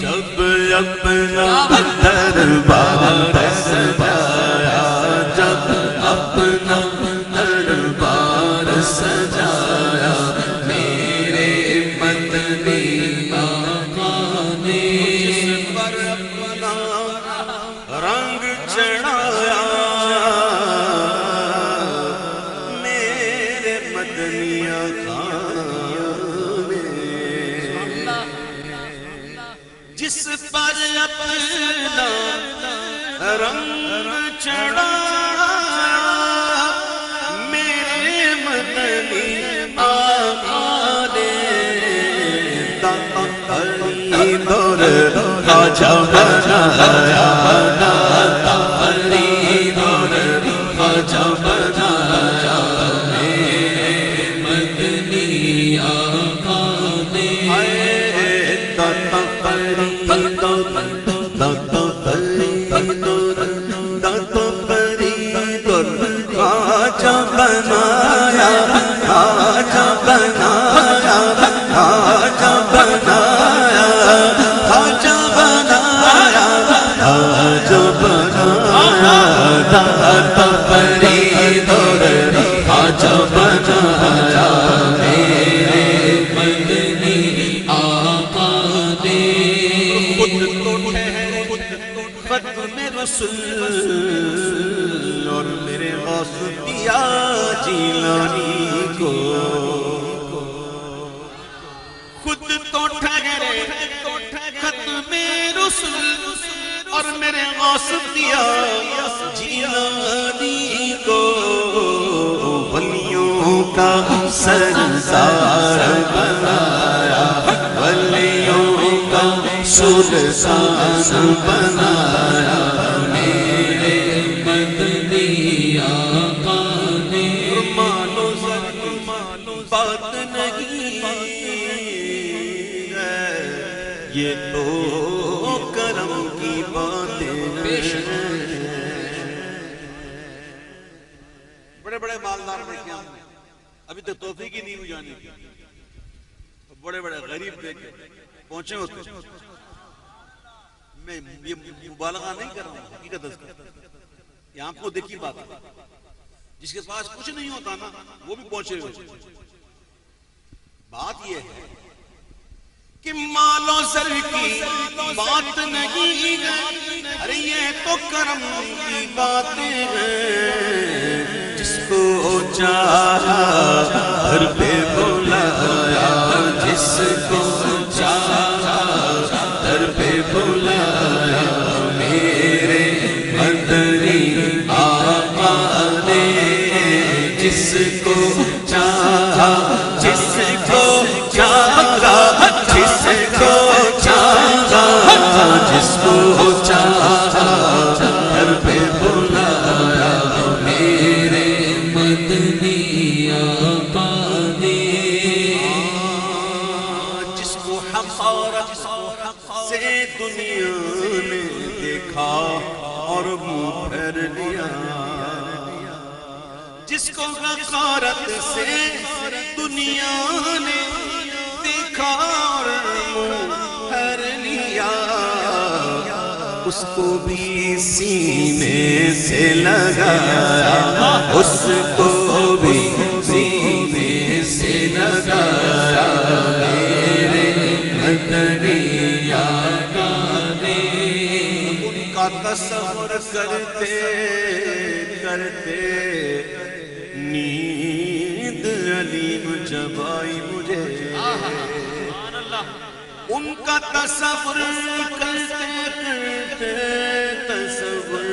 جب اپنا دربار سجایا، جب اپنا دربار سجایا، میرے مدنی آقا نے جس پر اپنا رنگ چڑھایا، میرے مدنی آقا نے جس پر اپنا رنگ چڑھایا، میرے مدنی آقا نے داتا فرید اور خواجہ بنایا، داتا فرید اور خواجہ بنایا، میرے مدنی آقا نے داتا فرید اور داتا فرید اور داتا فرید اور خواجہ بنایا، خواجہ بنایا، خواجہ بنایا، خواجہ بنایا، خواجہ بنایا، داتا فرید اور خواجہ بنایا، میرے مدنی آقا نے خود تو ٹھہرے ختم رسول اور میرے غوث دیا جیلانی کو، خود تو ٹھہرے ختم رسول اور میرے غوث دیا جیلانی کو، ولیوں کا سردار بنایا، ولیوں کا سلطان بنایا، میرے مدنی آقا نے مانو بات نہیں ہے، یہ تو کرم کی باتیں ہیں۔ بڑے بڑے مالدار دیکھے ہم نے، ابھی تک توفیق ہی نہیں ہوئی جانے کی، بڑے بڑے غریب دیکھے پہنچے ہوتے۔ میں یہ مبالغہ نہیں کر رہا ہوں، حقیقت یہ آپ کو دیکھی بات ہے، جس کے پاس کچھ نہیں ہوتا نا وہ بھی پہنچے ہوئے۔ بات یہ ہے کہ مال و زر کی بات نہیں ہے، ارے یہ تو کرم کی باتیں ہیں، جس کو چاہا گھر پہ بلایا، جس کو چاہا گھر پہ بلایا، میرے مدنی آقا نے جس کو چاہا، جس کو چاہا، جس کو چاہا، جس کو چاہا گھر پہ بلایا، میرے مدنی آقا نے جس کو حقارت سے دنیا نے دیکھا اور منہ پھیر لیا، جس کو حقارت سے دنیا نے دیکھا اور منہ پھیر لیا، اس کو بھی سینے سے لگایا، اس کو بھی سینے سے لگایا، میرے مدنی آقا نے ان کا تصور کرتے کرتے نیند علیم جب آئی مجھے، ان کا تصور کرتے کرتے تصور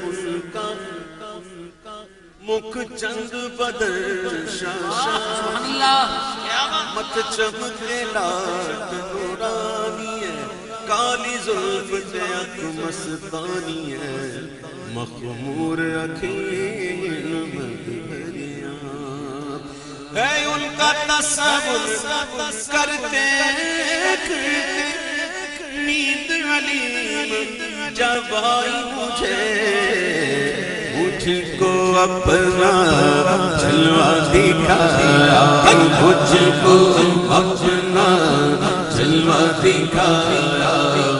ان کا مکھ چند بدر شاہ مت چمکے لاٹ نورانی ہے، کالی زلف تیک مستانی ہے، مخمور اکھیں مدبریاں ہے، ان کا تصور کرتے کرتے نیند علیم جب آئی مجھے، مجھ کو اپنا جلوہ دکھایا، مجھ کو اپنا جلوہ دکھایا